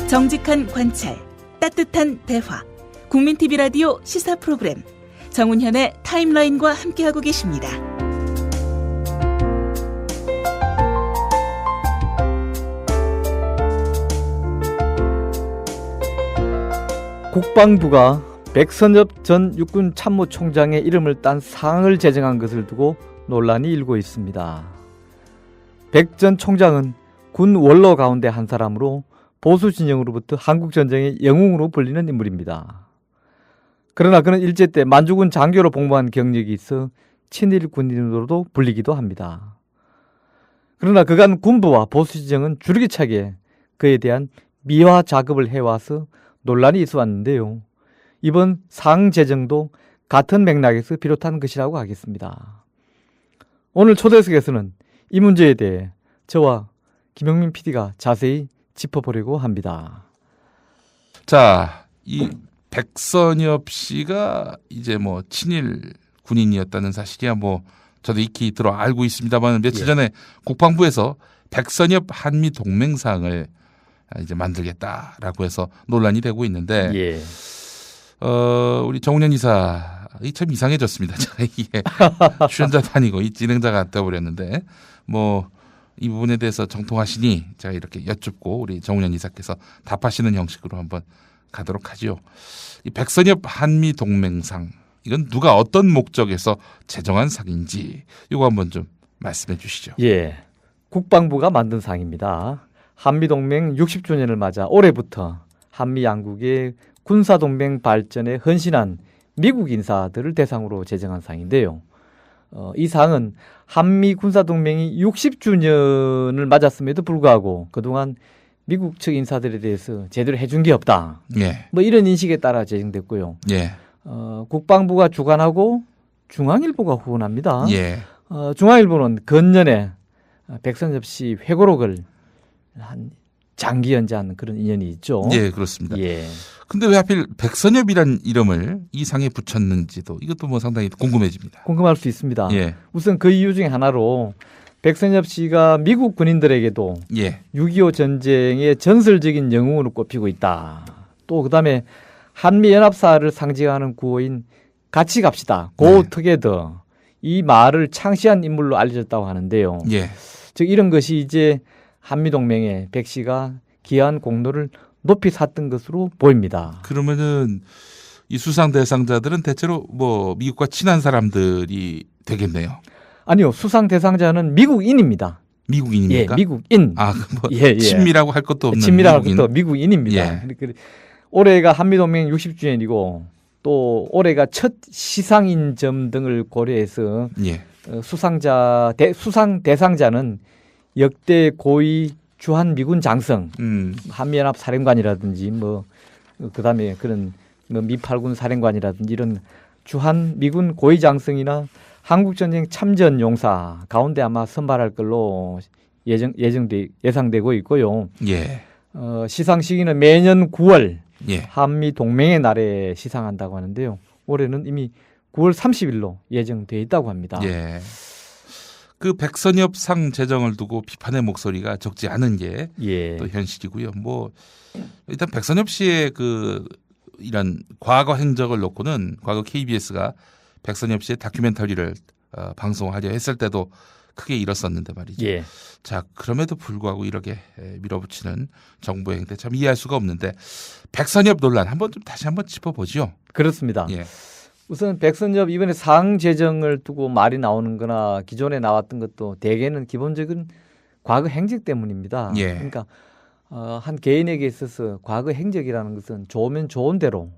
정직한 관찰, 따뜻한 대화, 국민TV 라디오 시사 프로그램 정운현의 타임라인과 함께하고 계십니다. 국방부가 백선엽 전 육군 참모총장의 이름을 딴 상을 제정한 것을 두고 논란이 일고 있습니다. 백 전 총장은 군 원로 가운데 한 사람으로 보수 진영으로부터 한국전쟁의 영웅으로 불리는 인물입니다. 그러나 그는 일제 때 만주군 장교로 복무한 경력이 있어 친일 군인으로도 불리기도 합니다. 그러나 그간 군부와 보수 진영은 줄기차게 그에 대한 미화 작업을 해와서 논란이 있어 왔는데요. 이번 상 제정도 같은 맥락에서 비롯한 것이라고 하겠습니다. 오늘 초대석에서는 이 문제에 대해 저와 김영민 PD가 자세히 짚어보려고 합니다. 자, 이 백선엽 씨가 이제 뭐 친일 군인이었다는 사실이야 뭐 저도 익히 들어 알고 있습니다만 며칠 전에 국방부에서 백선엽 한미 동맹상을 이제 만들겠다라고 해서 논란이 되고 있는데 우리 정운현 이사 참 이상해졌습니다. 이게 출연자도 아니고 이 진행자가 떠버렸는데 뭐 이 부분에 대해서 정통하시니 제가 이렇게 여쭙고 우리 정운현 이사께서 답하시는 형식으로 한번 가도록 하죠. 이 백선엽 한미 동맹상 이건 누가 어떤 목적에서 제정한 상인지 이거 한번 좀 말씀해 주시죠. 예, 국방부가 만든 상입니다. 한미동맹 60주년을 맞아 올해부터 한미 양국의 군사동맹 발전에 헌신한 미국 인사들을 대상으로 제정한 상인데요. 이 상은 한미 군사동맹이 60주년을 맞았음에도 불구하고 그동안 미국 측 인사들에 대해서 제대로 해준 게 없다. 뭐 이런 인식에 따라 제정됐고요. 국방부가 주관하고 중앙일보가 후원합니다. 중앙일보는 건년에 백선엽 씨 회고록을 한 장기 연재한 그런 인연이 있죠. 예, 그렇습니다. 근데 왜 하필 백선엽이란 이름을 이 상에 붙였는지도 이것도 뭐 상당히 궁금해집니다. 궁금할 수 있습니다. 우선 그 이유 중에 하나로 백선엽 씨가 미국 군인들에게도 6.25 전쟁의 전설적인 영웅으로 꼽히고 있다. 또 그다음에 한미연합사를 상징하는 구호인 같이 갑시다. Go together. 이 말을 창시한 인물로 알려졌다고 하는데요. 즉 이런 것이 이제 한미동맹에 백 씨가 기여한 공로를 높이 샀던 것으로 보입니다. 그러면은 이 수상 대상자들은 대체로 뭐 미국과 친한 사람들이 되겠네요. 아니요, 수상 대상자는 미국인입니다. 미국인입니까? 미국인. 친미라고 할 것도 없는 친미라고 할 것도 없는 미국인입니다. 올해가 한미동맹 60주년이고 또 올해가 첫 시상인점 등을 고려해서 수상 대상자는 역대 고위 주한미군 장성, 한미연합 사령관이라든지 뭐 그다음에 그런 뭐 미8군 사령관이라든지 이런 주한미군 고위 장성이나 한국전쟁 참전 용사 가운데 아마 선발할 걸로 예상되고 있고요. 시상 시기는 매년 9월 한미 동맹의 날에 시상한다고 하는데요. 올해는 이미 9월 30일로 예정돼 있다고 합니다. 그 백선엽 상 제정을 두고 비판의 목소리가 적지 않은 게 또 현실이고요. 뭐 일단 백선엽 씨의 그 이런 과거 행적을 놓고는 과거 KBS가 백선엽 씨의 다큐멘터리를 방송하려 했을 때도 크게 일었었는데 말이죠. 자, 그럼에도 불구하고 이렇게 밀어붙이는 정부의 행태 참 이해할 수가 없는데 백선엽 논란 한번 좀 다시 한번 짚어보죠. 그렇습니다. 우선 백선엽 이번에 상 제정을 두고 말이 나오는 거나 기존에 나왔던 것도 대개는 기본적인 과거 행적 때문입니다. 그러니까 한 개인에게 있어서 과거 행적이라는 것은 좋으면 좋은 대로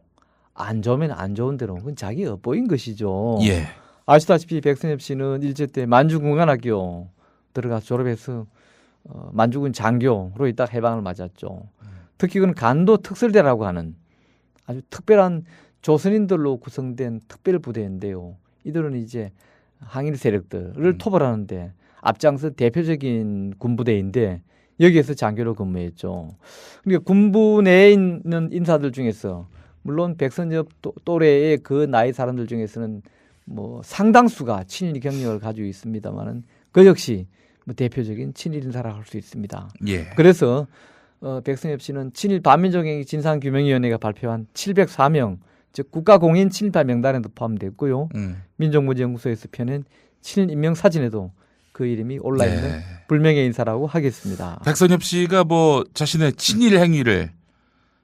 안 좋으면 안 좋은 대로 그건 자기 엿보인 것이죠. 아시다시피 백선엽 씨는 일제 때 만주군관학교 들어가서 졸업해서 만주군 장교로 있다가 해방을 맞았죠. 특히 그건 간도 특설대라고 하는 아주 특별한 조선인들로 구성된 특별 부대인데요. 이들은 이제 항일 세력들을 토벌하는데 앞장서 대표적인 군부대인데 여기에서 장교로 근무했죠. 그러니까 군부 내에 있는 인사들 중에서 물론 백선엽 또래의 그 나이 사람들 중에서는 뭐 상당수가 친일 경력을 가지고 있습니다만은 그 역시 뭐 대표적인 친일 인사라고 할 수 있습니다. 예. 그래서 백선엽 씨는 친일 반민족행위 진상규명위원회가 발표한 704명, 즉 국가공인 친일파 명단에도 포함됐고요. 민족문제연구소에서 펴낸 친일 인명 사진에도 그 이름이 올라있는 네. 불명예 인사라고 하겠습니다. 백선엽 씨가 뭐 자신의 친일 행위를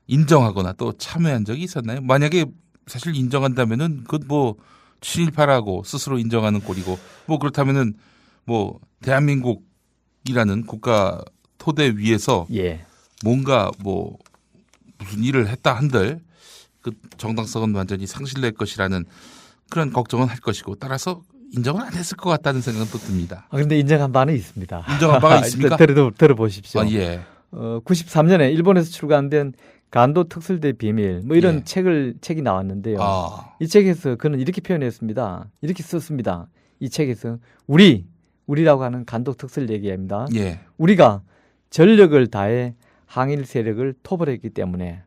인정하거나 또 참여한 적이 있었나요? 만약에 사실 인정한다면은 그것 뭐 친일파라고 스스로 인정하는 꼴이고 뭐 그렇다면은 뭐 대한민국이라는 국가 토대 위에서 예. 뭔가 뭐 무슨 일을 했다 한들 그 정당성은 완전히 상실될 것이라는 그런 걱정은 할 것이고 따라서 인정을 안 했을 것 같다는 생각은 또 듭니다. 그런데 인정한 바는 있습니다. 인정한 바가 있습니까? 들어보십시오. 예. 93년에 일본에서 출간된 간도 특설대 비밀 뭐 이런 예. 책이 나왔는데요. 이 책에서 그는 이렇게 표현했습니다. 이렇게 썼습니다. 이 책에서 우리라고 하는 간도 특설 얘기합니다. 예. 우리가 전력을 다해 항일 세력을 토벌했기 때문에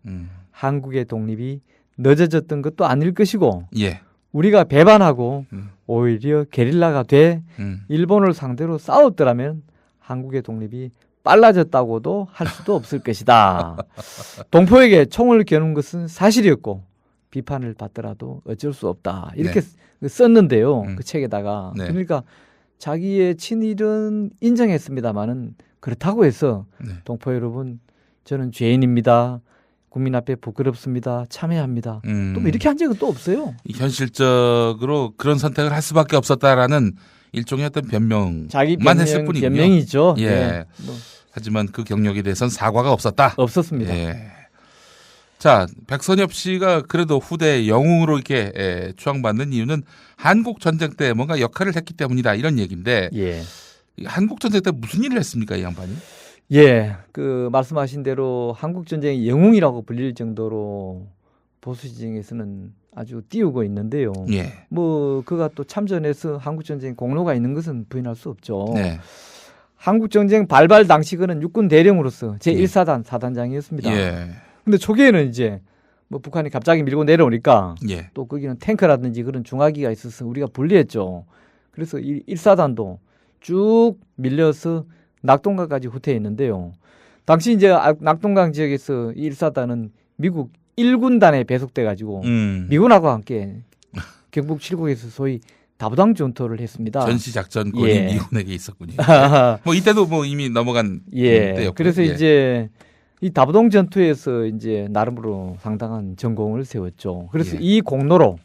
한국의 독립이 늦어졌던 것도 아닐 것이고 예. 우리가 배반하고 오히려 게릴라가 돼 일본을 상대로 싸웠더라면 한국의 독립이 빨라졌다고도 할 수도 없을 것이다. 동포에게 총을 겨눈 것은 사실이었고 비판을 받더라도 어쩔 수 없다. 이렇게 네. 썼는데요. 그 책에다가. 네. 그러니까 자기의 친일은 인정했습니다마는 그렇다고 해서 네. 동포 여러분 저는 죄인입니다. 국민 앞에 부끄럽습니다. 참여합니다. 또 이렇게 한 적은 또 없어요. 현실적으로 그런 선택을 할 수밖에 없었다라는 일종의 어떤 변명만 했을 뿐이군요. 변명이죠. 예. 네. 하지만 그 경력에 대해서는 사과가 없었다. 없었습니다. 예. 자, 백선엽 씨가 그래도 후대 영웅으로 이렇게 추앙받는 이유는 한국 전쟁 때 뭔가 역할을 했기 때문이다 이런 얘기인데 예. 한국 전쟁 때 무슨 일을 했습니까, 이 양반이? 예, 그 말씀하신 대로 한국 전쟁의 영웅이라고 불릴 정도로 보수 지정에서는 아주 띄우고 있는데요. 예. 뭐 그가 또 참전해서 한국 전쟁 공로가 있는 것은 부인할 수 없죠. 네. 한국 전쟁 발발 당시 그는 육군 대령으로서 제1사단 사단장이었습니다. 예. 근데 초기에는 이제 뭐 북한이 갑자기 밀고 내려오니까 예. 또 거기는 탱크라든지 그런 중화기가 있어서 우리가 불리했죠. 그래서 이 1사단도 쭉 밀려서 낙동강까지 후퇴했는데요. 당시 이제 낙동강 지역에서 이 1사단은 미국 1군단에 배속돼 가지고 미군하고 함께 경북 칠곡에서 소위 다부당 전투를 했습니다. 전시작전권이 예. 미군에게 있었군요. 뭐 이때도 뭐 이미 넘어간 예. 때였고요. 그래서 이제 이 다부동 전투에서 이제 나름으로 상당한 전功을 세웠죠. 그래서 이 공로로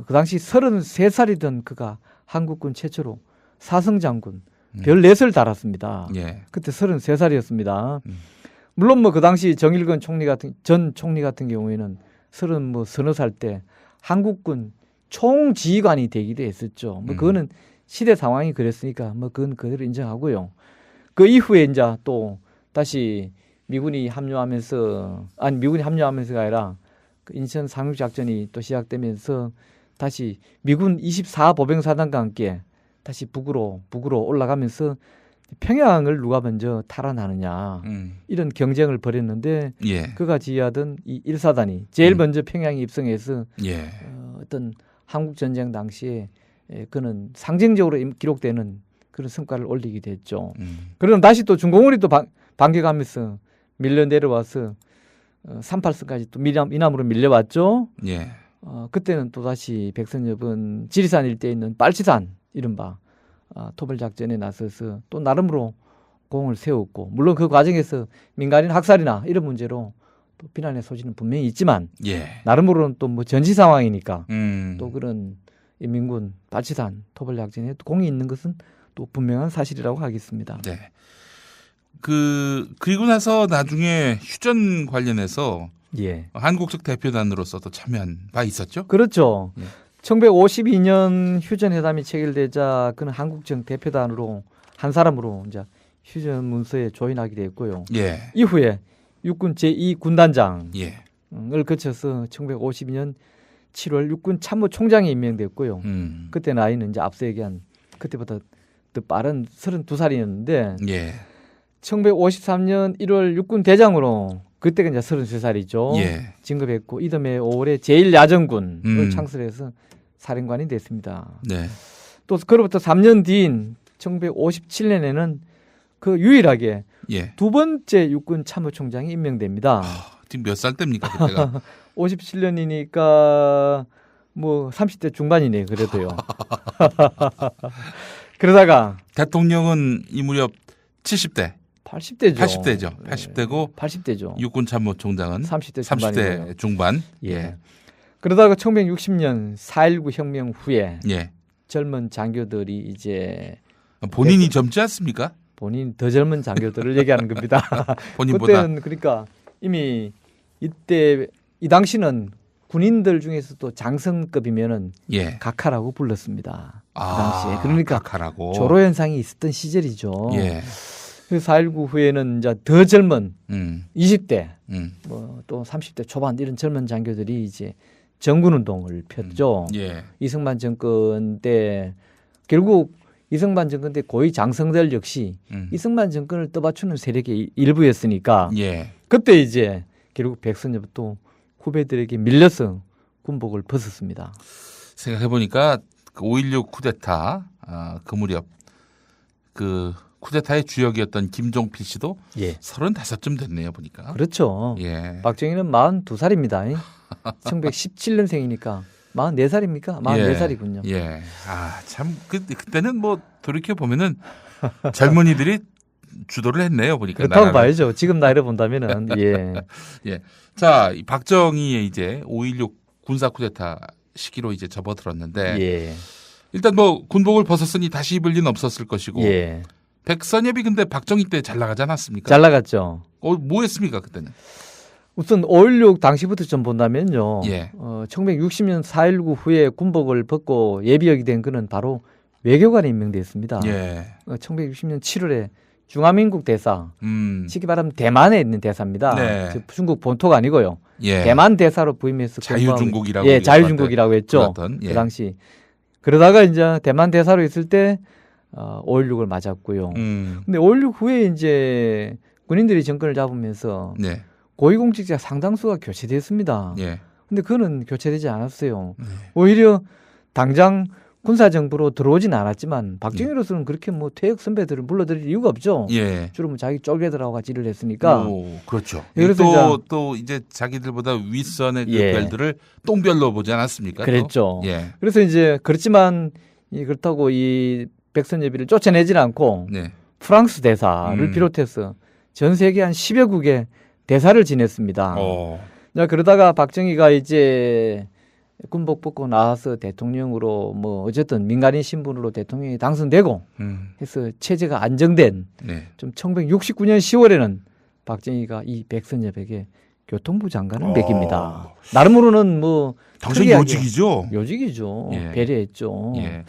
그 당시 33살이던 그가 한국군 최초로 사성장군 별 4을 달았습니다. 예. 그때 33살이었습니다. 물론 뭐 그 당시 정일근 전 총리 같은 경우에는 서너 살 때 한국군 총지휘관이 되기도 했었죠. 뭐 그거는 시대 상황이 그랬으니까 뭐 그건 그대로 인정하고요. 그 이후에 이제 또 다시 미군이 합류하면서가 아니라 그 인천 상륙 작전이 또 시작되면서 다시 미군 24보병사단과 함께 다시 북으로 올라가면서 평양을 누가 먼저 탈환하느냐 이런 경쟁을 벌였는데 예. 그가 지휘하던 이 1사단이 제일 먼저 평양에 입성해서 예. 어떤 한국전쟁 당시에 그는 상징적으로 기록되는 그런 성과를 올리게 됐죠. 그러면 다시 또 중공군이 또 반격하면서 밀려 내려와서 38선까지 또 이남으로 밀려왔죠. 예. 그때는 또 다시 백선엽은 지리산 일대에 있는 빨치산 이른바 토벌작전에 나서서 또 나름으로 공을 세웠고 물론 그 과정에서 민간인 학살이나 이런 문제로 또 비난의 소지는 분명히 있지만 나름으로는 또 뭐 전시 상황이니까 또 그런 인민군 빨치산 토벌작전에 공이 있는 것은 또 분명한 사실이라고 하겠습니다. 네. 그리고 나서 나중에 휴전 관련해서 한국 측 대표단으로서 또 참여한 바 있었죠? 그렇죠. 1952년 휴전 회담이 체결되자 그는 한국정 대표단으로 한 사람으로 이제 휴전 문서에 조인하게 됐고요. 이후에 육군 제2군단장을 거쳐서 1952년 7월 육군 참모총장에 임명됐고요. 그때 나이는 이제 앞서 얘기한 그때보다 더 빠른 32살이었는데 1953년 1월 육군 대장으로 그때가 이제 33살이죠. 진급했고 이듬해 5월에 제1야전군을 창설해서 사령관이 됐습니다. 또 그로부터 3년 뒤인 1957년에는 그 유일하게 예. 두 번째 육군 참모총장이 임명됩니다. 지금 몇 살 때입니까 그때가? 57년이니까 뭐 30대 중반이네요. 그래도요. 그러다가 대통령은 이 무렵 70대. 80대죠. 80대죠. 80대고 80대죠. 육군 참모총장은 30대 중반. 예. 그러다가 1960년 4.19 혁명 후에 예. 젊은 장교들이 이제 본인이 젊지 않습니까? 본인 더 젊은 장교들을 얘기하는 겁니다. 본인보다. 그때는 그러니까 이미 이때 이 당시는 군인들 중에서도 장성급이면은 예. 각하라고 불렀습니다. 그 당시에. 그러니까 각하라고. 조로 현상이 있었던 시절이죠. 예. 그래서 4.19 후에는 이제 더 젊은 20대, 뭐 또 30대 초반 이런 젊은 장교들이 이제 정군 운동을 폈죠. 예. 이승만 정권 때 결국 이승만 정권 때 고위 장성들 역시 이승만 정권을 떠받치는 세력의 일부였으니까 예. 그때 이제 결국 백선엽도 후배들에게 밀려서 군복을 벗었습니다. 생각해 보니까 그 5.16 쿠데타 그 무렵 그 쿠데타의 주역이었던 김종필 씨도 예. 35쯤 됐네요 보니까. 그렇죠. 예. 박정희는 42살입니다. 1917년생이니까 44살입니까? 44살이군요. 예. 참 그때는 뭐 돌이켜 보면은 젊은이들이 주도를 했네요 보니까. 그렇다고 나라를. 봐야죠. 지금 나이로 본다면은 예. 예. 자, 이 박정희의 이제 5.16 군사 쿠데타 시기로 이제 접어들었는데 예. 일단 뭐 군복을 벗었으니 다시 입을 리는 없었을 것이고 예. 백선엽이 근데 박정희 때 잘 나가지 않았습니까? 잘 나갔죠. 뭐 했습니까 그때는? 우선 5.16 당시부터 좀 본다면요. 예. 1960년 4.19 후에 군복을 벗고 예비역이 된 그는 바로 외교관에 임명됐습니다. 예. 1960년 7월에 중화민국 대사, 쉽게 말하면 대만에 있는 대사입니다. 네. 즉 중국 본토가 아니고요. 예. 대만 대사로 부임해서 자유중국이라고 예, 자유중국이라고 했죠. 예. 그 당시. 그러다가 이제 대만 대사로 있을 때 5.16을 맞았고요. 근데 5.16 후에 이제 군인들이 정권을 잡으면서 네. 고위공직자 상당수가 교체됐습니다. 예. 근데 그는 교체되지 않았어요. 오히려 당장 군사정부로 들어오진 않았지만 박정희로서는 그렇게 뭐 퇴역 선배들을 불러들일 이유가 없죠. 예. 주로 뭐 자기 쫄개들하고 같이 일을 했으니까. 그렇죠. 그래서 또 이제 자기들보다 윗선의 그 예. 별들을 똥별로 보지 않았습니까? 그랬죠. 예. 그래서 이제 그렇지만 그렇다고 이 백선엽이를 쫓아내질 않고 네. 프랑스 대사를 비롯해서 전 세계 한 10여 국의 대사를 지냈습니다. 자, 그러다가 박정희가 이제 군복 벗고 나와서 대통령으로 뭐 어쨌든 민간인 신분으로 대통령이 당선되고 해서 체제가 안정된 네. 좀 1969년 10월에는 박정희가 이 백선엽에게 교통부 장관을 맡깁니다. 나름으로는 뭐 당시 요직이죠. 요직이죠. 예. 배려했죠. 예.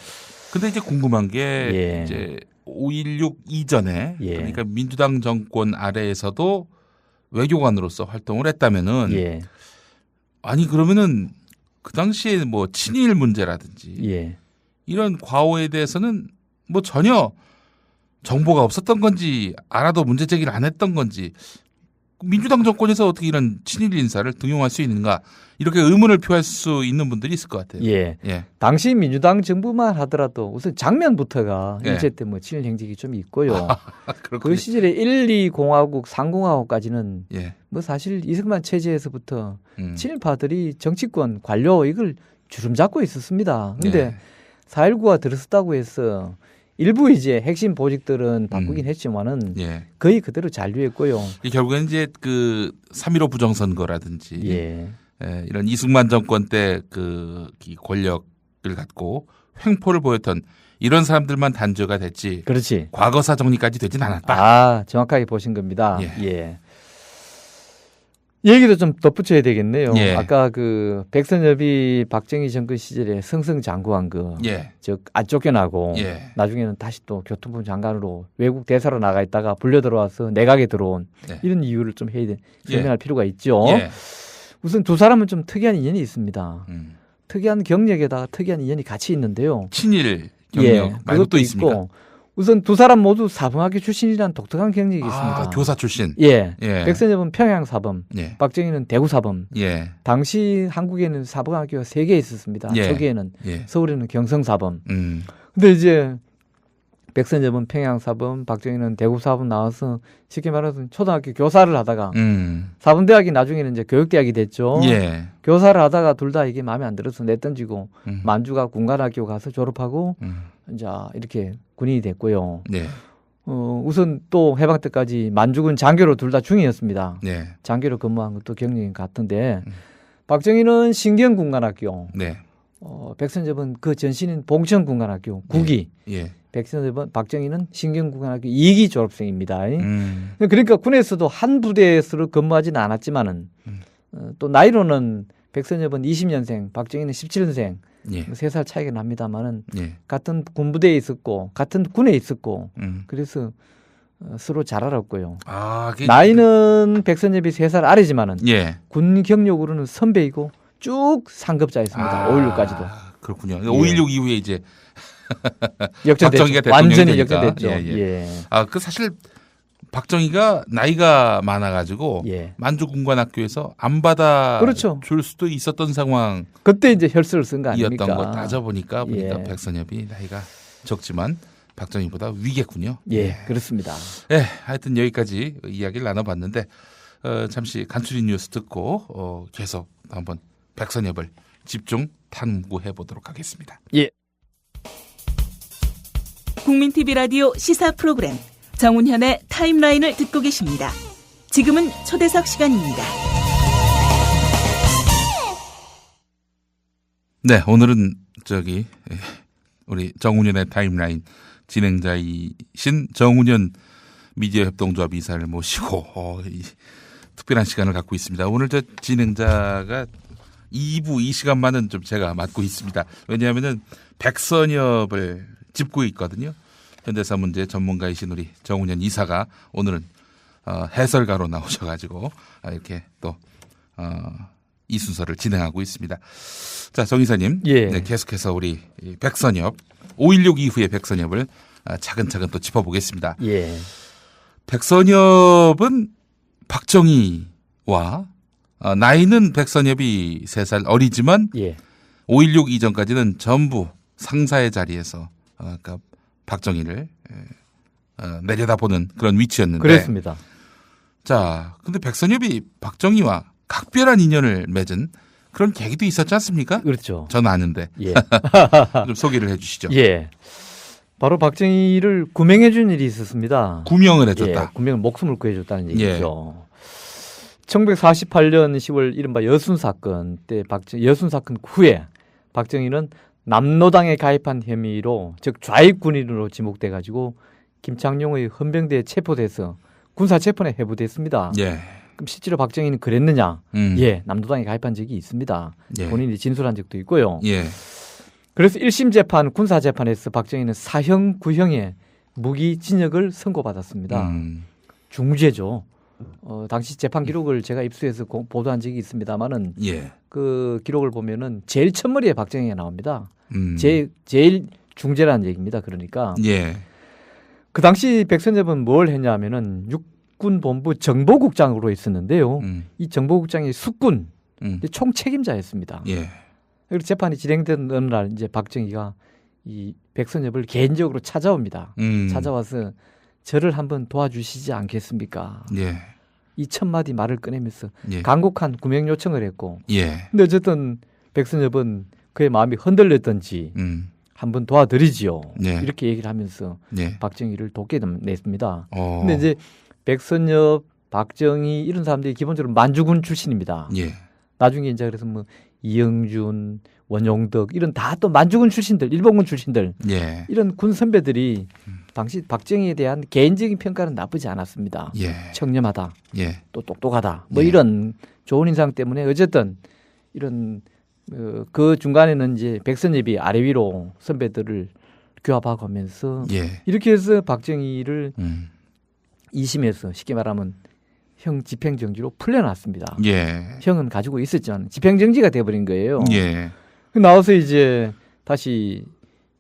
근데 이제 궁금한 게 예. 이제 5.16 이전에 예. 그러니까 민주당 정권 아래에서도 외교관으로서 활동을 했다면은 예. 아니 그러면은 그 당시에 뭐 친일 문제라든지 예. 이런 과오에 대해서는 뭐 전혀 정보가 없었던 건지 알아도 문제 제기를 안 했던 건지 민주당 정권에서 어떻게 이런 친일 인사를 등용할 수 있는가 이렇게 의문을 표할 수 있는 분들이 있을 것 같아요. 예. 예. 당시 민주당 정부만 하더라도 우선 장면부터가 예. 일제 때 뭐 친일 행적이 좀 있고요. 그 그렇군요. 시절에 1, 2공화국, 3공화국까지는 예. 뭐 사실 이승만 체제에서부터 음. 친일파들이 정치권, 관료 이걸 주름 잡고 있었습니다. 근데 예. 4.19가 들어섰다고 해서 일부 이제 핵심 보직들은 바꾸긴 했지만은 예. 거의 그대로 잔류했고요. 결국엔 이제 그 3.15 부정선거라든지 예. 예, 이런 이승만 정권 때 그 권력을 갖고 횡포를 보였던 이런 사람들만 단죄가 됐지 그렇지. 과거사 정리까지 되진 않았다. 아, 정확하게 보신 겁니다. 예. 예. 얘기도 좀 덧붙여야 되겠네요. 예. 아까 그 백선엽이 박정희 정권 시절에 승승장구한 거, 예. 즉 안 쫓겨나고 예. 나중에는 다시 또 교통부 장관으로 외국 대사로 나가 있다가 불려 들어와서 내각에 들어온 네. 이런 이유를 좀 해야 예. 설명할 필요가 있죠. 예. 우선 두 사람은 좀 특이한 인연이 있습니다. 음. 특이한 경력에다가 특이한 인연이 같이 있는데요. 친일 경력 말고 그것도 또 있습니까? 있고 우선 두 사람 모두 사범학교 출신이라는 독특한 경력이 있습니다. 교사 출신. 예. 예. 백선엽은 평양 사범, 예. 박정희는 대구 사범. 예. 당시 한국에는 사범학교가 3개 있었습니다. 예. 초기에는 예. 서울에는 경성 사범. 음. 근데 이제 백선엽은 평양사범, 박정희는 대구사범 나와서 쉽게 말해서 초등학교 교사를 하다가 사범대학이 나중에는 이제 교육대학이 됐죠. 예. 교사를 하다가 둘 다 이게 마음에 안 들어서 내던지고 만주가 군관학교 가서 졸업하고 이제 이렇게 군인이 됐고요. 네. 우선 또 해방 때까지 만주군 장교로 둘 다 중이었습니다. 네. 장교로 근무한 것도 경력이 같은데 박정희는 신경군관학교, 네. 백선엽은 그 전신인 봉천군관학교 9기, 예. 백선엽은 박정희는 신경군관학교 2기 졸업생입니다. 그러니까 군에서도 한 부대에서 근무하지는 않았지만은 또 나이로는 백선엽은 20년생, 박정희는 17년생, 예. 3살 차이가 납니다만은 예. 같은 군부대에 있었고 같은 군에 있었고 그래서 서로 잘 알았고요. 아, 나이는 백선엽이 3살 아래지만은 예. 군 경력으로는 선배이고 쭉 상급자였습니다. 5.16까지도. 그렇군요. 예. 5.16 이후에 이제 역전됐죠. 완전히 역전됐죠. 예. 아, 그 사실 박정희가 나이가 많아가지고 예. 만주군관학교에서 안 받아 그렇죠. 줄 수도 있었던 상황. 그때 이제 혈서를 쓴 거 아닙니까? 이었던 거 따져보니까 예. 백선엽이 나이가 적지만 박정희보다 위겠군요. 예, 그렇습니다. 네, 하여튼 여기까지 이야기를 나눠봤는데 잠시 간추린 뉴스 듣고 계속 한번 백선엽을 집중 탐구해 보도록 하겠습니다. 예. 국민TV 라디오 시사 프로그램 정운현의 타임라인을 듣고 계십니다. 지금은 초대석 시간입니다. 네, 오늘은 우리 정운현의 타임라인 진행자이신 정운현 미디어협동조합 이사를 모시고 이 특별한 시간을 갖고 있습니다. 오늘 저 진행자가 2부 이 시간만은 좀 제가 맡고 있습니다. 왜냐하면은 백선엽을 짚고 있거든요. 현대사 문제 전문가이신 우리 정운현 이사가 오늘은 해설가로 나오셔가지고 이렇게 또 이 순서를 진행하고 있습니다. 자, 정 이사님, 예. 네, 계속해서 우리 백선엽 5.16 이후의 백선엽을 차근차근 또 짚어보겠습니다. 예. 백선엽은 박정희와 나이는 백선엽이 3살 어리지만 예. 5.16 이전까지는 전부 상사의 자리에서 그러니까 박정희를 내려다보는 그런 위치였는데. 그렇습니다. 자, 근데 백선엽이 박정희와 각별한 인연을 맺은 그런 계기도 있었지 않습니까? 그렇죠. 저는 아는데. 예. 좀 소개를 해 주시죠. 예. 바로 박정희를 구명해 준 일이 있었습니다. 구명을 해줬다. 예, 구명을 목숨을 구해줬다는 얘기죠. 1948년 10월 이른바 여순 사건 때 여순 사건 후에 박정희는 남노당에 가입한 혐의로 즉 좌익 군인으로 지목돼 가지고 김창룡의 헌병대에 체포돼서 군사체포에 회부됐습니다. 예. 그럼 실제로 박정희는 그랬느냐? 예, 남노당에 가입한 적이 있습니다. 예. 본인이 진술한 적도 있고요. 예. 그래서 1심 재판, 군사재판에서 박정희는 사형, 구형의 무기 징역을 선고받았습니다. 중죄죠. 당시 재판 기록을 제가 입수해서 보도한 적이 있습니다만은 예. 그 기록을 보면은 제일 첫머리에 박정희가 나옵니다. 제일 중죄라는 얘기입니다. 그러니까 예. 그 당시 백선엽은 뭘 했냐면은 육군본부 정보국장으로 있었는데요. 이 정보국장이 숙군 총책임자였습니다. 예. 그리고 재판이 진행된 어느 날 이제 박정희가 이 백선엽을 개인적으로 찾아옵니다. 찾아와서 저를 한번 도와주시지 않겠습니까? 예. 이 첫 마디 말을 꺼내면서 예. 간곡한 구명 요청을 했고, 예. 근데 어쨌든 백선엽은 그의 마음이 흔들렸던지 한번 도와드리지요. 예. 이렇게 얘기를 하면서 예. 박정희를 돕게 냈습니다. 근데 이제 백선엽, 박정희 이런 사람들이 기본적으로 만주군 출신입니다. 예. 나중에 이제 그래서 뭐 이영준, 원용덕 이런 다 또 만주군 출신들, 일본군 출신들 예. 이런 군 선배들이 당시 박정희에 대한 개인적인 평가는 나쁘지 않았습니다. 예. 청렴하다, 예. 또 똑똑하다, 뭐 예. 이런 좋은 인상 때문에 어쨌든 이런 그 중간에는 이제 백선엽이 아래 위로 선배들을 규합하고 하면서 예. 이렇게 해서 박정희를 2심에서 쉽게 말하면 형 집행정지로 풀려났습니다. 예. 형은 가지고 있었지만 집행정지가 돼버린 거예요. 예. 나와서 이제 다시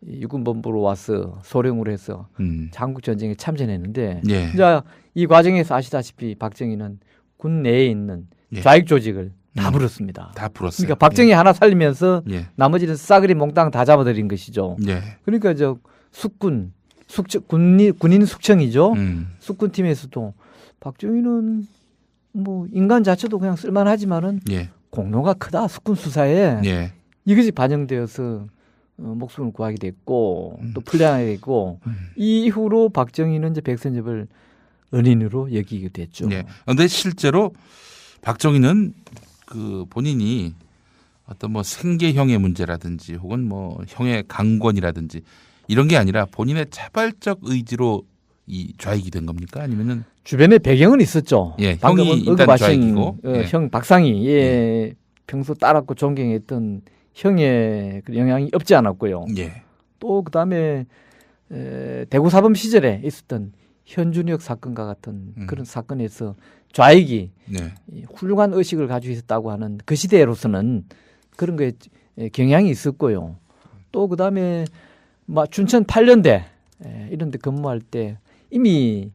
육군본부로 와서 소령으로 해서 한국전쟁에 참전했는데 예. 이제 이 과정에서 아시다시피 박정희는 군 내에 있는 예. 좌익 조직을 다 불었습니다. 다 불었어요. 그러니까 박정희 하나 살리면서 예. 나머지는 싸그리 몽땅 다 잡아들인 것이죠. 예. 그러니까 저 숙군 군인 숙청이죠. 숙군팀에서도 박정희는 뭐 인간 자체도 그냥 쓸만하지만은 예. 공로가 크다 숙군 수사에 예. 이것이 반영되어서 목숨을 구하게 됐고 또 풀려나게 됐고 이후로 박정희는 이제 백선엽을 은인으로 여기게 됐죠. 그런데 실제로 박정희는 그 본인이 어떤 뭐 생계형의 문제라든지 혹은 뭐 형의 강권이라든지 이런 게 아니라 본인의 자발적 의지로 이 좌익이 된 겁니까? 아니면은 주변에 배경은 있었죠. 예, 형이 일단 좌익이고 형 박상희 평소 따랐고 존경했던 형의 영향이 없지 않았고요. 예. 또 그다음에 대구 사범 시절에 있었던 현준혁 사건과 같은 그런 사건에서 좌익이 훌륭한 의식을 가지고 있었다고 하는 그 시대로서는 그런 거에 경향이 있었고요. 또 그다음에 춘천 8년대 이런 데 근무할 때 이미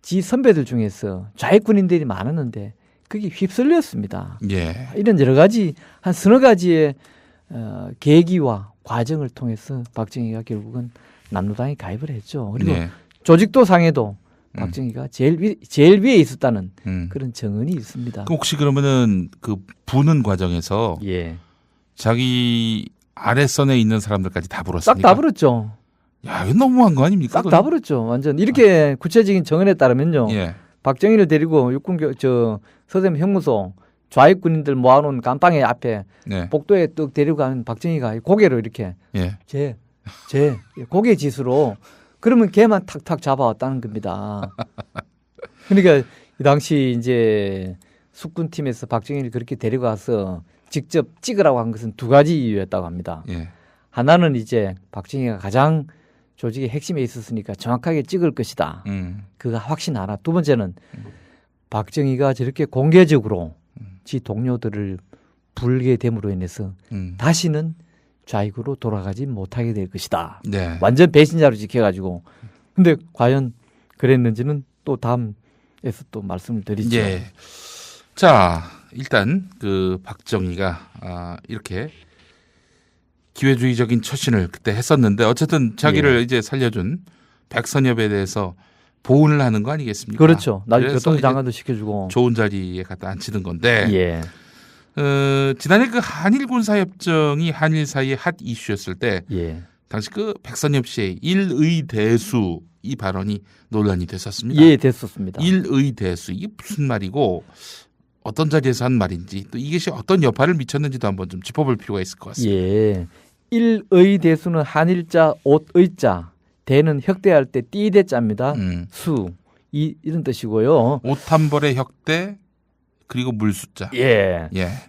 지 선배들 중에서 좌익 군인들이 많았는데 그게 휩쓸렸습니다. 예. 이런 여러 가지 한 서너 가지의 계기와 과정을 통해서 박정희가 결국은 남로당에 가입을 했죠. 그리고 조직도 상에도 박정희가 제일 위에 있었다는 그런 정언이 있습니다. 혹시 그러면은 그 부는 과정에서 자기 아랫선에 있는 사람들까지 다 불었습니까? 싹 다 불었죠. 야, 이거 너무한 거 아닙니까? 싹 다 불었죠. 완전 이렇게 구체적인 정언에 따르면요. 박정희를 데리고 육군 서대문 형무소 좌익 군인들 모아놓은 감방의 앞에 복도에 뚝 데리고 가면 박정희가 고개로 이렇게 제 고개 짓으로 그러면 걔만 탁탁 잡아왔다는 겁니다. 그러니까 이 당시 이제 숙군팀에서 박정희를 그렇게 데려가서 직접 찍으라고 한 것은 두 가지 이유였다고 합니다. 하나는 이제 박정희가 가장 조직의 핵심에 있었으니까 정확하게 찍을 것이다. 그가 확신 하나. 두 번째는 박정희가 저렇게 공개적으로 지 동료들을 불게 됨으로 인해서 다시는 좌익으로 돌아가지 못하게 될 것이다. 완전 배신자로 지켜가지고. 근데 과연 그랬는지는 또 다음에서 또 말씀을 드리죠. 자, 일단 그 박정희가 이렇게 기회주의적인 처신을 그때 했었는데 어쨌든 자기를 이제 살려준 백선엽에 대해서 보훈을 하는 거 아니겠습니까? 그렇죠. 나중에 교통장관도 시켜주고 좋은 자리에 갖다 앉히는 건데 지난해 그 한일 군사협정이 한일 사이의 핫 이슈였을 때 당시 그 백선엽 씨의 일의대수 이 발언이 논란이 됐었습니다. 됐었습니다. 일의대수 이게 무슨 말이고 어떤 자리에서 한 말인지 또 이것이 어떤 여파를 미쳤는지도 한번 좀 짚어볼 필요가 있을 것 같습니다. 일의대수는 한일자 옷의자 대는 혁대할 때 띠대자입니다. 수 이런 뜻이고요. 옷 한 벌의 혁대 그리고 물숫자.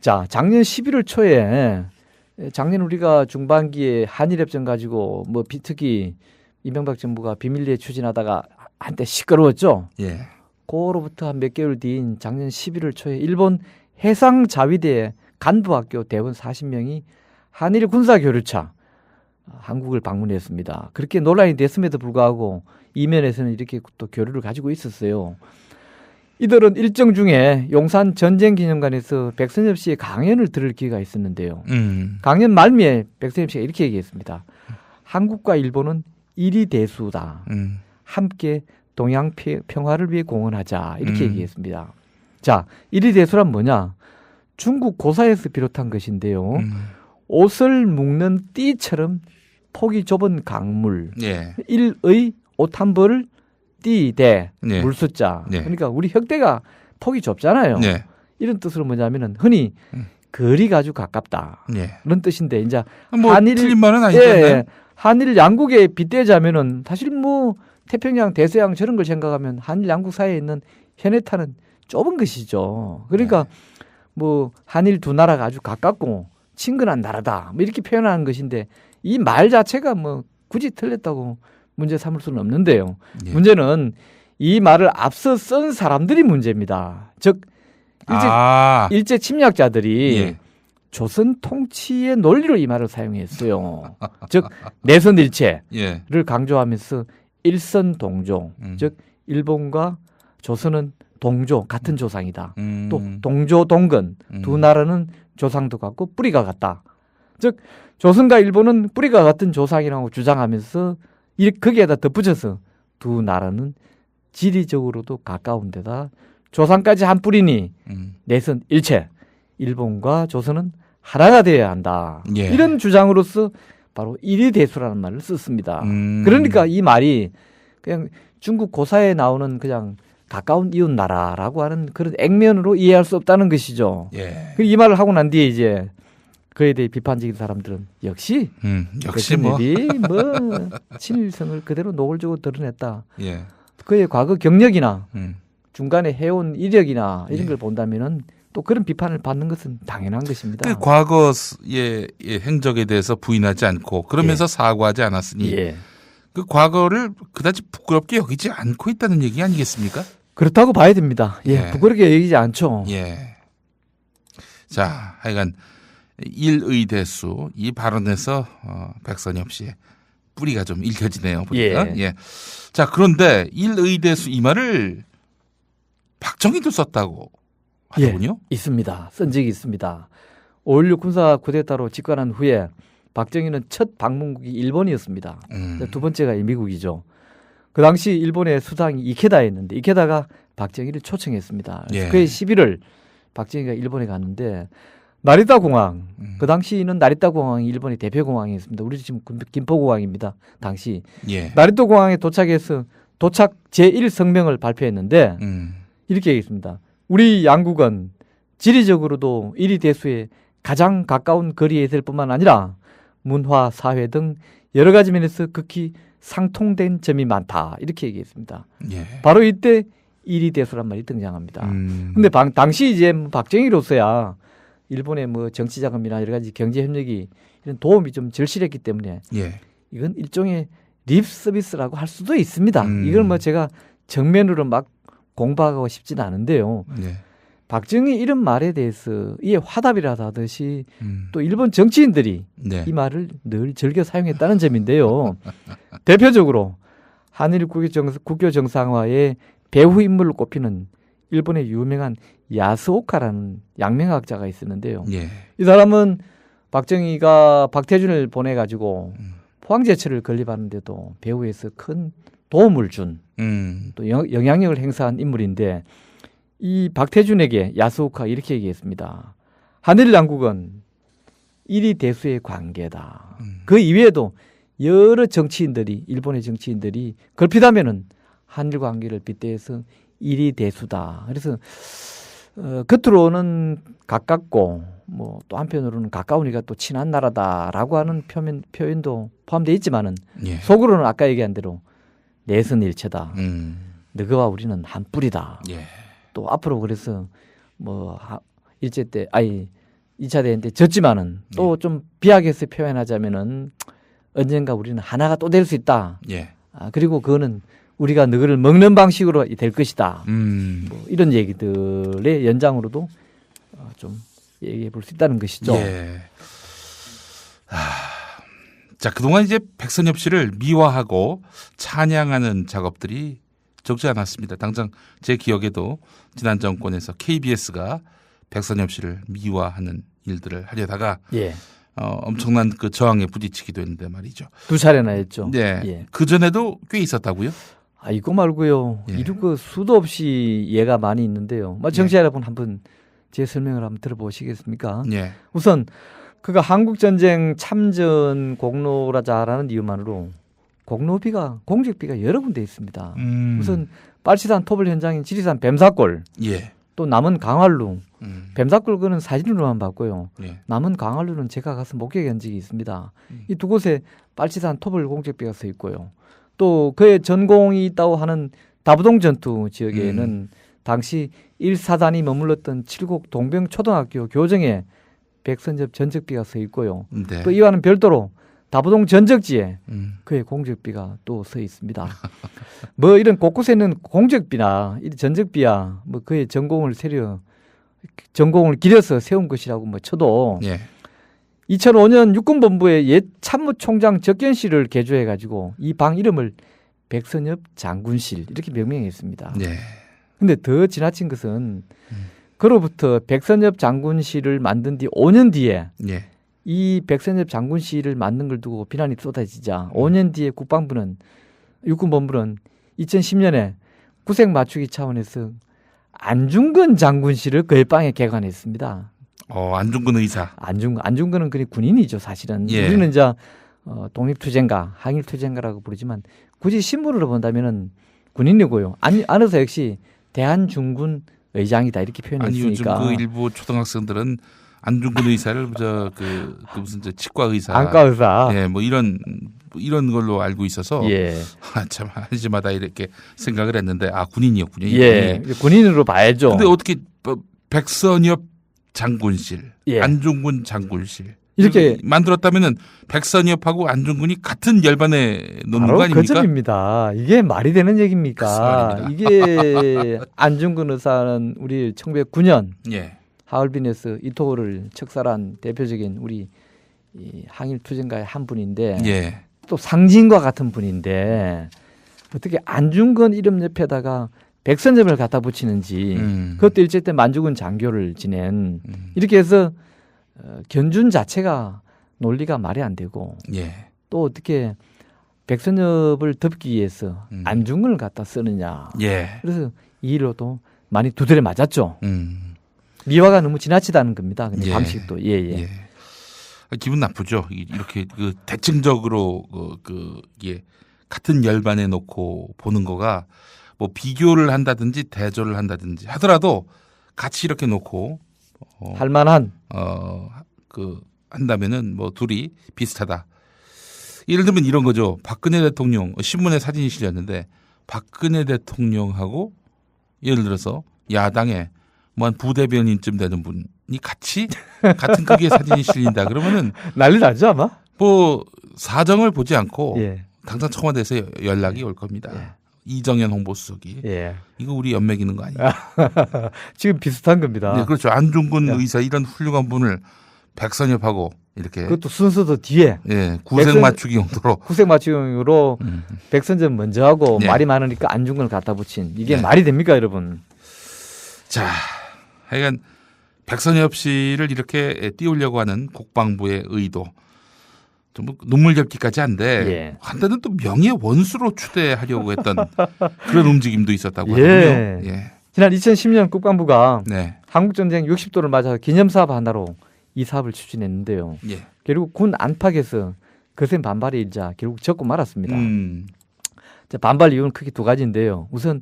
자, 작년 11월 초에 작년 우리가 중반기에 한일협정 가지고 뭐 특히 이명박 정부가 비밀리에 추진하다가 한때 시끄러웠죠. 그로부터 한 몇 개월 뒤인 작년 11월 초에 일본 해상자위대 간부학교 대원 40명이 한일 군사교류차 한국을 방문했습니다. 그렇게 논란이 됐음에도 불구하고 이면에서는 이렇게 또 교류를 가지고 있었어요. 이들은 일정 중에 용산 전쟁기념관에서 백선엽 씨의 강연을 들을 기회가 있었는데요. 강연 말미에 백선엽 씨가 이렇게 얘기했습니다. 한국과 일본은 일의대수다. 함께 동양 평화를 위해 공헌하자. 이렇게 얘기했습니다. 자, 일의대수란 뭐냐? 중국 고사에서 비롯한 것인데요. 옷을 묶는 띠처럼 폭이 좁은 강물. 일의 옷 한 벌을 띠대 물숫자. 그러니까 우리 혁대가 폭이 좁잖아요. 이런 뜻으로 뭐냐면은 흔히 거리가 아주 가깝다. 그런 뜻인데 이제 뭐 한일 틀린 말은 아니잖아요. 한일 양국에 빗대자면은 사실 뭐 태평양 대서양 저런 걸 생각하면 한일 양국 사이에 있는 현해탄은 좁은 것이죠. 그러니까 뭐 한일 두 나라가 아주 가깝고 친근한 나라다. 뭐 이렇게 표현하는 것인데 이 말 자체가 뭐 굳이 틀렸다고 문제 삼을 수는 없는데요. 문제는 이 말을 앞서 쓴 사람들이 문제입니다. 즉 일제 침략자들이 조선 통치의 논리로 이 말을 사용했어요. 즉 내선 일체를 강조하면서 일선 동조, 즉 일본과 조선은 동조 같은 조상이다. 또 동조 동건 두 나라는 조상도 같고 뿌리가 같다. 즉 조선과 일본은 뿌리가 같은 조상이라고 주장하면서 거기에다 덧붙여서 두 나라는 지리적으로도 가까운 데다 조선까지 한 뿌리니 내선 일체 일본과 조선은 하나가 되어야 한다. 예. 이런 주장으로서 바로 일위대수라는 말을 썼습니다. 그러니까 이 말이 그냥 중국 고사에 나오는 그냥 가까운 이웃 나라라고 하는 그런 액면으로 이해할 수 없다는 것이죠. 예. 이 말을 하고 난 뒤에 이제 그에 대해 비판적인 사람들은 역시 뭐 친일성을 그대로 노골적으로 드러냈다. 예. 그의 과거 경력이나 중간에 해온 이력이나 이런 걸 본다면은 또 그런 비판을 받는 것은 당연한 것입니다. 그 과거의 행적에 대해서 부인하지 않고 그러면서 사과하지 않았으니 그 과거를 그다지 부끄럽게 여기지 않고 있다는 얘기 아니겠습니까? 그렇다고 봐야 됩니다. 부끄럽게 여기지 않죠. 예. 자, 하여간 일의대수 이 발언에서 백선엽 씨의 뿌리가 좀 읽혀지네요. 보니까. 예. 자, 그런데 일의대수 이 말을 박정희도 썼다고 하더군요. 있습니다. 쓴 적이 있습니다. 5.16 군사 쿠데타로 집권한 후에 박정희는 첫 방문국이 일본이었습니다. 두 번째가 미국이죠. 그 당시 일본의 수상이 이케다였는데 이케다가 박정희를 초청했습니다. 그해 11월 박정희가 일본에 갔는데 나리타 공항, 그 당시는 나리타 공항이 일본의 대표 공항이었습니다. 우리 지금 김포공항입니다. 당시. 나리타 공항에 도착해서 도착 제1성명을 발표했는데 이렇게 얘기했습니다. 우리 양국은 지리적으로도 일위대수에 가장 가까운 거리에 있을 뿐만 아니라 문화, 사회 등 여러 가지 면에서 극히 상통된 점이 많다. 이렇게 얘기했습니다. 바로 이때 일위대수란 말이 등장합니다. 근데 당시 이제 박정희로서야 일본의 뭐 정치 자금이나 여러 가지 경제 협력이 이런 도움이 좀 절실했기 때문에 이건 일종의 립 서비스라고 할 수도 있습니다. 이걸 뭐 제가 정면으로 막 공부하고 싶지는 않은데요. 박정희 이런 말에 대해서 이에 화답이라도 하듯이 또 일본 정치인들이 이 말을 늘 즐겨 사용했다는 점인데요. 대표적으로 한일 국교 정상화의 배후 인물로 꼽히는 일본의 유명한 야스오카라는 양명학자가 있었는데요. 이 사람은 박정희가 박태준을 보내가지고 포항제철을 건립하는데도 배후에서 큰 도움을 준 또 영향력을 행사한 인물인데 이 박태준에게 야스오카 이렇게 얘기했습니다. 한일 양국은 일위대수의 관계다. 그 이외에도 여러 정치인들이 일본의 정치인들이 걸핏하면은 한일 관계를 빗대어서 일위대수다. 그래서 겉으로는 가깝고 뭐 또 한편으로는 가까우니까 또 친한 나라다라고 하는 표현도 포함되어 있지만은 속으로는 아까 얘기한 대로 내선일체다. 너희와 우리는 한 뿌리다. 또 앞으로 그래서 뭐 일제 때 2차 대전 때 졌지만은 또 좀 비약해서 표현하자면은 언젠가 우리는 하나가 또 될 수 있다. 그리고 그거는 우리가 너희를 먹는 방식으로 될 것이다. 뭐 이런 얘기들의 연장으로도 좀 얘기해 볼 수 있다는 것이죠. 자, 그동안 이제 백선엽 씨를 미화하고 찬양하는 작업들이 적지 않았습니다. 당장 제 기억에도 지난 정권에서 KBS가 백선엽 씨를 미화하는 일들을 하려다가 엄청난 그 저항에 부딪히기도 했는데 말이죠. 2차례나 했죠. 그 전에도 꽤 있었다고요? 이거 말고요. 이런 수도 없이 예가 많이 있는데요. 정치 여러분 한번 제 설명을 한번 들어보시겠습니까? 우선 그가 한국전쟁 참전 공로라자라는 이유만으로 공직비가 여러 군데 있습니다. 우선 빨치산 토벌 현장인 지리산 뱀사골, 또 남은 강활루, 뱀사골 그는 사진으로만 봤고요. 남은 강활루는 제가 가서 목격한 적이 있습니다. 이 두 곳에 빨치산 토벌 공직비가 서 있고요. 또 그의 전공이 있다고 하는 다부동 전투 지역에는 당시 1사단이 머물렀던 칠곡 동병초등학교 교정에 백선엽 전적비가 서 있고요. 또 이와는 별도로 다부동 전적지에 그의 공적비가 또 서 있습니다. 뭐 이런 곳곳에는 공적비나 전적비야 뭐 그의 전공을 기려서 세운 것이라고 뭐 쳐도 2005년 육군본부의 옛 참모총장 적견실을 개조해가지고 이 방 이름을 백선엽 장군실 이렇게 명명했습니다. 근데 더 지나친 것은 그로부터 백선엽 장군실을 만든 뒤 5년 뒤에 이 백선엽 장군실을 만든 걸 두고 비난이 쏟아지자 5년 뒤에 국방부는 육군본부는 2010년에 구색 맞추기 차원에서 안중근 장군실을 거액방에 개관했습니다. 안중근 의사. 안중근은 그냥 군인이죠, 사실은. 예. 우리는 이제 독립투쟁가, 항일투쟁가라고 부르지만 굳이 신분으로 본다면은 군인이고요. 안에서 역시 대한중군 의장이다 이렇게 표현했으니까. 아니 요즘 그 일부 초등학생들은 안중근 의사를 무슨 치과 의사, 안과 의사, 예, 뭐 이런 걸로 알고 있어서 예. 참 한시마다 이렇게 생각을 했는데 군인이었군요. 예, 군인으로 봐야죠. 근데 어떻게 백선엽 장군실, 예. 안중근 장군실 이렇게 만들었다면은 백선엽하고 안중근이 같은 열반에 놓는 바로 거 아닙니까? 그 점입니다. 이게 말이 되는 얘기입니까? 이게 안중근 의사는 우리 1909년 예. 하얼빈에서 이토를 척살한 대표적인 우리 이 항일투쟁가의 한 분인데 예. 또 상징과 같은 분인데 어떻게 안중근 이름 옆에다가 백선엽을 갖다 붙이는지 그것도 일제 때 만주군 장교를 지낸 이렇게 해서 견준 자체가 논리가 말이 안 되고 예. 또 어떻게 백선엽을 덮기 위해서 안중근을 갖다 쓰느냐. 예. 그래서 이 일로도 많이 두드려 맞았죠. 음. 미화가 너무 지나치다는 겁니다. 그냥 예. 방식도. 예. 기분 나쁘죠. 이렇게 대칭적으로 이게 같은 열반에 놓고 보는 거가 뭐 비교를 한다든지 대조를 한다든지 하더라도 같이 이렇게 놓고 할 만한 한다면은 뭐 둘이 비슷하다. 예를 들면 이런 거죠. 박근혜 대통령 신문에 사진이 실렸는데 박근혜 대통령하고 예를 들어서 야당에 뭐 한 부대변인쯤 되는 분이 같이 같은 크기의 사진이 실린다 그러면은 난리 나죠 아마. 뭐 사정을 보지 않고 예. 당장 청와대에서 연락이 올 겁니다. 예. 이정현 홍보수석이 예. 이거 우리 연맥이는 거 아니에요? 지금 비슷한 겁니다. 네, 그렇죠. 안중근 의사 이런 훌륭한 분을 백선엽하고 이렇게 그것도 순서도 뒤에 구색 맞추기 용도로 구색 맞추기용으로 백선엽 먼저 하고 네. 말이 많으니까 안중근을 갖다 붙인 이게 네. 말이 됩니까 여러분? 자, 하여간 백선엽 씨를 이렇게 띄우려고 하는 국방부의 의도 좀 눈물 접기까지 한데 한때는 또 명예 원수로 추대하려고 했던 그런 움직임도 있었다고 하거든요. 예. 지난 2010년 국방부가 네. 한국전쟁 60도를 맞아 기념사업 하나로 이 사업을 추진했는데요. 예. 결국 군 안팎에서 거센 반발이 일자 결국 접고 말았습니다. 반발 이유는 크게 두 가지인데요. 우선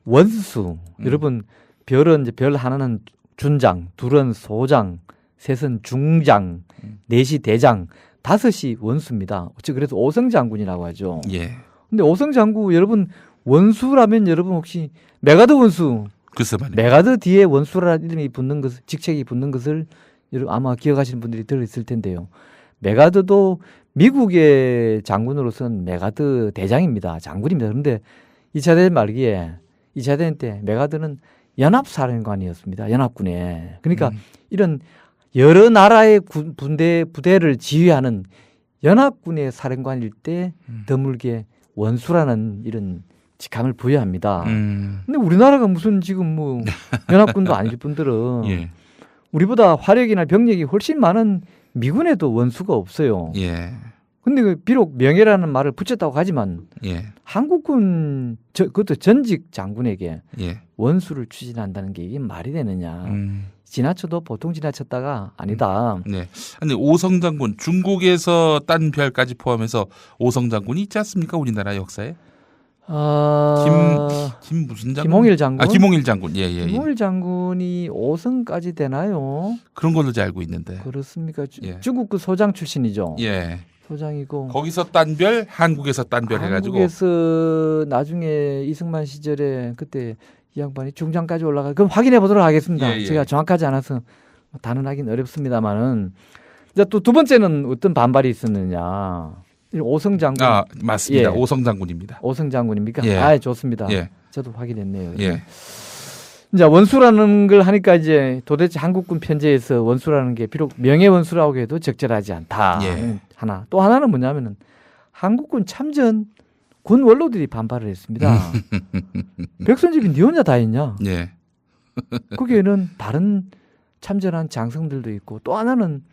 원수, 여러분 별은 이제 별 하나는 준장, 둘은 소장, 셋은 중장, 넷이 대장, 다섯이 원수입니다. 즉 그래서 오성장군이라고 하죠. 예. 근데 오성장군 여러분 원수라면 여러분 혹시 메가더 원수, 글쎄 말이에요. 메가더 뒤에 원수라는 이름이 붙는 것, 직책이 붙는 것을 여러분 아마 기억하시는 분들이 들어있을 텐데요. 메가더도 미국의 장군으로서는 메가더 대장입니다. 장군입니다. 그런데 2차 대전 말기에 2차 대전 때 메가더는 연합사령관이었습니다. 연합군에. 그러니까 이런 여러 나라의 부대를 지휘하는 연합군의 사령관일 때 드물게 원수라는 이런 직함을 부여합니다. 근데 우리나라가 무슨 지금 뭐 연합군도 아닐 뿐들은 예. 우리보다 화력이나 병력이 훨씬 많은 미군에도 원수가 없어요. 예. 근데 비록 명예라는 말을 붙였다고 하지만 한국군 그것도 전직 장군에게 원수를 추진한다는 게 이게 말이 되느냐. 지나쳐도 보통 지나쳤다가 아니다. 네. 근데 오성 장군 중국에서 딴 별까지 포함해서 오성 장군이 있지 않습니까? 우리나라 역사에? 김 무슨 장군? 김홍일 장군. 김홍일 장군. 예. 김홍일 장군이 5성까지 되나요? 그런 걸로 잘 알고 있는데. 그렇습니까? 중국 그 소장 출신이죠. 예. 소장이고 거기서 딴별, 한국에서 딴별 해가지고. 한국에서 나중에 이승만 시절에 그때 이 양반이 중장까지 올라가. 그럼 확인해 보도록 하겠습니다. 제가 정확하지 않아서 단언하기는 어렵습니다만은. 이제 또 두 번째는 어떤 반발이 있었느냐. 오성 장군. 맞습니다. 오성 장군입니다. 오성 장군입니까? 좋습니다. 저도 확인했네요. 이제 원수라는 걸 하니까 이제 도대체 한국군 편제에서 원수라는 게 비록 명예 원수라고 해도 적절하지 않다. 하나. 또 하나는 뭐냐면은 한국군 참전 군 원로들이 반발을 했습니다. 백선엽이 니 혼자 다 했냐? 거기에는 다른 참전한 장성들도 있고 또 하나는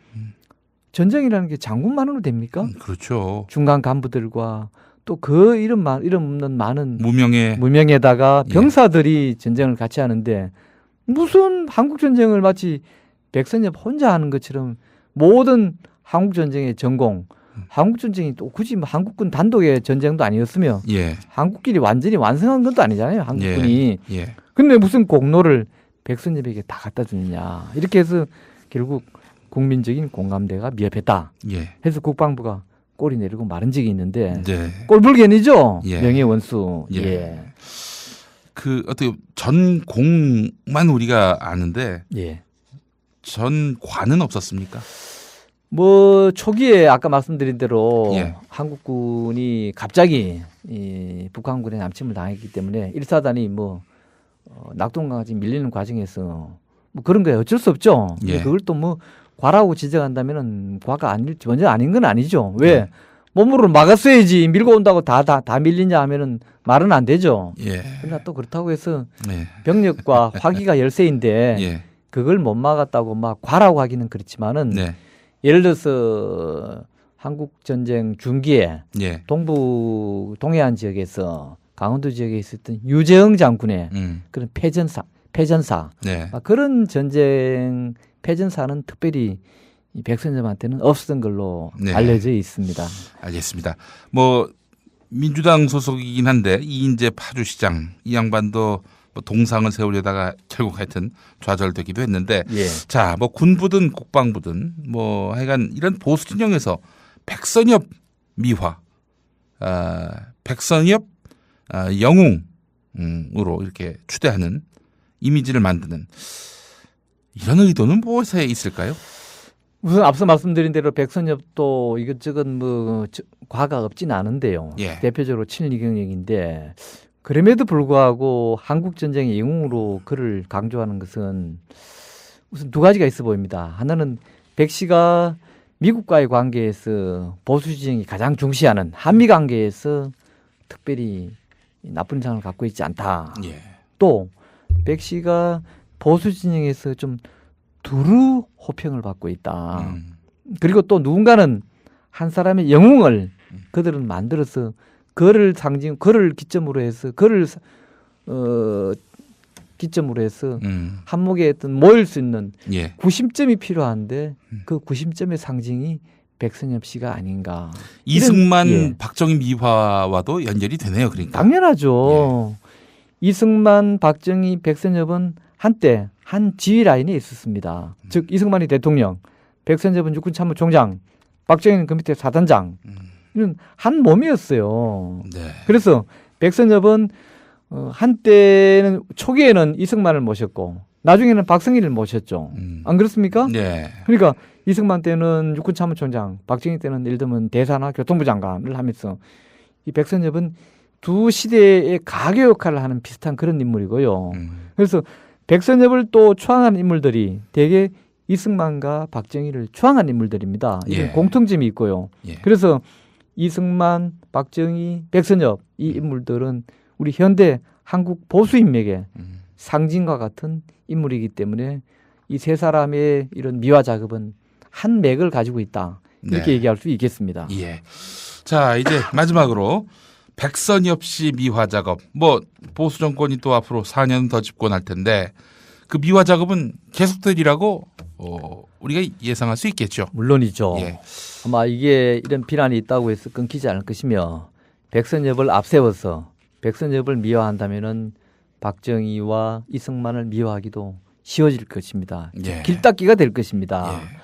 전쟁이라는 게 장군만으로 됩니까? 그렇죠. 중간 간부들과 또 그 이름 없는 많은 무명에다가 예. 병사들이 전쟁을 같이 하는데 무슨 한국 전쟁을 마치 백선엽 혼자 하는 것처럼 모든 한국 전쟁의 전공, 한국 전쟁이 또 굳이 뭐 한국군 단독의 전쟁도 아니었으며 예. 한국끼리 완전히 완성한 것도 아니잖아요. 한국군이. 예. 근데 무슨 공로를 백선엽에게 다 갖다 주느냐. 이렇게 해서 결국 국민적인 공감대가 미흡했다. 예. 해서 국방부가 꼬리 내리고 마른 적이 있는데 네. 꼴불견이죠. 예. 명예원수. 예. 예. 그 어떻게 전공만 우리가 아는데 예. 전관은 없었습니까? 뭐 초기에 아까 말씀드린 대로 예. 한국군이 갑자기 이 북한군에 남침을 당했기 때문에 1사단이 뭐 낙동강까지 밀리는 과정에서 뭐 그런 거에 어쩔 수 없죠. 예. 그걸 또 뭐 과라고 지적한다면은 과가 먼저 아닌 건 아니죠. 왜? 몸으로 막았어야지 밀고 온다고 다 밀리냐 하면은 말은 안 되죠. 예. 그러나 또 그렇다고 해서 예. 병력과 화기가 열세인데 예. 그걸 못 막았다고 막 과라고 하기는 그렇지만은 네. 예를 들어서 한국 전쟁 중기에 예. 동해안 지역에서 강원도 지역에 있었던 유재흥 장군의 그런 패전사 네. 그런 전쟁 패전사는 특별히 이 백선엽한테는 없었던 걸로 네. 알려져 있습니다. 알겠습니다. 뭐 민주당 소속이긴 한데 이인재 파주시장 이 양반도 뭐 동상을 세우려다가 결국 하여튼 좌절되기도 했는데 예. 자, 뭐 군부든 국방부든 뭐 하여간 이런 보수 진영에서 백선엽 미화, 백선엽 영웅으로 이렇게 추대하는 이미지를 만드는 이런 의도는 무엇에 있을까요? 우선 앞서 말씀드린 대로 백선엽도 이것저것 뭐 과가 없진 않은데요. 예. 대표적으로 친일 경력인데 그럼에도 불구하고 한국 전쟁의 영웅으로 그를 강조하는 것은 우선 두 가지가 있어 보입니다. 하나는 백 씨가 미국과의 관계에서 보수 진영이 가장 중시하는 한미 관계에서 특별히 나쁜 인상을 갖고 있지 않다. 예. 또 백 씨가 보수 진영에서 좀 두루 호평을 받고 있다. 그리고 또 누군가는 한 사람의 영웅을 그들은 만들어서 그를 기점으로 해서 기점으로 해서 한목에 어떤 모일 수 있는 예. 구심점이 필요한데 그 구심점의 상징이 백선엽 씨가 아닌가. 이승만, 예. 박정희 미화와도 연결이 되네요. 그러니까. 당연하죠. 이승만, 박정희, 백선엽은 한때 한 지휘 라인에 있었습니다. 즉 이승만이 대통령, 백선엽은 육군참모총장, 박정희는 그 밑에 사단장. 이런 한 몸이었어요. 네. 그래서 백선엽은 한때는 초기에는 이승만을 모셨고 나중에는 박성희를 모셨죠. 안 그렇습니까? 네. 그러니까 이승만 때는 육군참모총장, 박정희 때는 예를 들면 대사나 교통부 장관을 하면서 이 백선엽은 두 시대의 가교 역할을 하는 비슷한 그런 인물이고요. 그래서 백선엽을 또 추앙하는 인물들이 대개 이승만과 박정희를 추앙한 인물들입니다. 이런 예. 공통점이 있고요. 예. 그래서 이승만, 박정희, 백선엽 이 인물들은 우리 현대 한국 보수 인맥의 상징과 같은 인물이기 때문에 이 세 사람의 이런 미화 작업은 한 맥을 가지고 있다. 이렇게 네. 얘기할 수 있겠습니다. 예. 자, 이제 마지막으로 백선엽 씨 미화 작업. 뭐 보수 정권이 또 앞으로 4년 더 집권할 텐데 그 미화 작업은 계속되리라고 우리가 예상할 수 있겠죠. 물론이죠. 예. 아마 이게 이런 비난이 있다고 해서 끊기지 않을 것이며 백선엽을 앞세워서 백선엽을 미화한다면은 박정희와 이승만을 미화하기도 쉬워질 것입니다. 예. 길닦기가 될 것입니다. 예.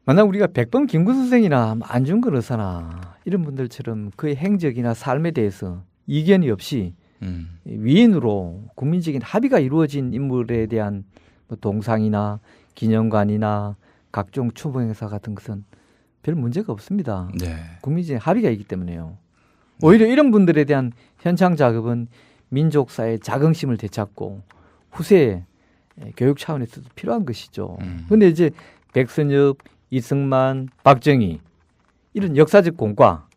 만약 우리가 백범 김구 선생이나 안중근 의사나 이런 분들처럼 그의 행적이나 삶에 대해서 이견이 없이 위인으로 국민적인 합의가 이루어진 인물에 대한 뭐 동상이나 기념관이나 각종 추모 행사 같은 것은 별 문제가 없습니다. 네. 국민적인 합의가 있기 때문에요. 오히려 이런 분들에 대한 현장 작업은 민족사의 자긍심을 되찾고 후세에 교육 차원에서도 필요한 것이죠. 그런데 이제 백선엽, 이승만, 박정희 이런 역사적 공과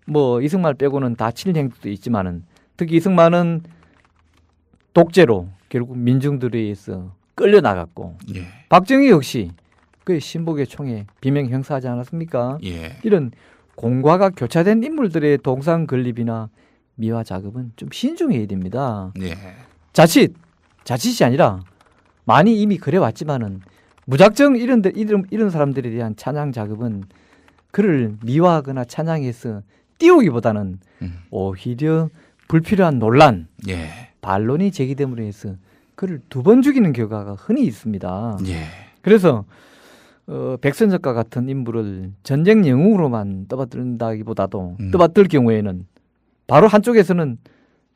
뭐 이승만 빼고는 다 친일 행동도 있지만은 특히 이승만은 독재로 결국 민중들에 의해서 끌려나갔고 예. 박정희 역시 그의 신복의 총에 비명 행사하지 않았습니까? 예. 이런 공과가 교차된 인물들의 동상 건립이나 미화 작업은 좀 신중해야 됩니다. 예. 자칫이 아니라 많이 이미 그래왔지만은 무작정 이런 사람들에 대한 찬양 작업은 그를 미화하거나 찬양해서 띄우기보다는 오히려 불필요한 논란, 예. 반론이 제기됨으로 해서 그를 두 번 죽이는 결과가 흔히 있습니다. 예. 그래서 백선적과 같은 인물을 전쟁 영웅으로만 떠받든다기보다도 떠받들 경우에는 바로 한쪽에서는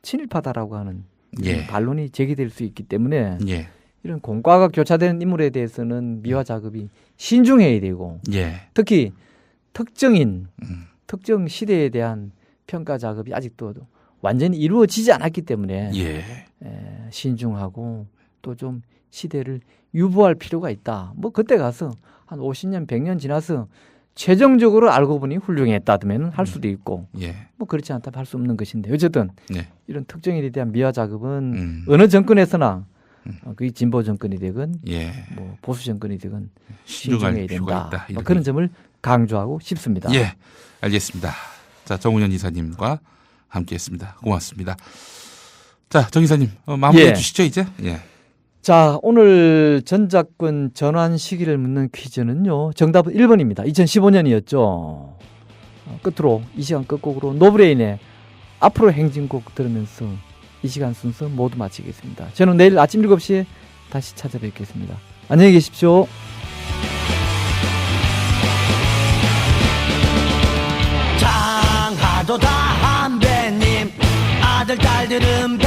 친일파다라고 하는 예. 반론이 제기될 수 있기 때문에 예. 이런 공과가 교차되는 인물에 대해서는 미화 작업이 신중해야 되고 예. 특히 특정 시대에 대한 평가 작업이 아직도 완전히 이루어지지 않았기 때문에 예. 신중하고 또 좀 시대를 유보할 필요가 있다. 뭐 그때 가서 한 50년, 100년 지나서 최종적으로 알고 보니 훌륭했다면 할 수도 있고 예. 뭐 그렇지 않다면 할 수 없는 것인데 어쨌든 예. 이런 특정인에 대한 미화 작업은 어느 정권에서나 그게 진보 정권이 되건 예. 뭐 보수 정권이 되건 신중할 신중해야 필요가 된다. 있다. 뭐 그런 점을 강조하고 싶습니다. 예, 알겠습니다. 자, 정운현 이사님과 함께했습니다. 고맙습니다. 자, 정 이사님 마무리해 주시죠 이제. 예. 자, 오늘 전작권 전환 시기를 묻는 퀴즈는요. 정답은 1번입니다. 2015년이었죠. 끝으로 이 시간 끝곡으로 노브레인의 앞으로 행진곡 들으면서 이 시간 순서 모두 마치겠습니다. 저는 내일 아침 7시에 다시 찾아뵙겠습니다. 안녕히 계십시오. 장하도 담배님 아들 딸들은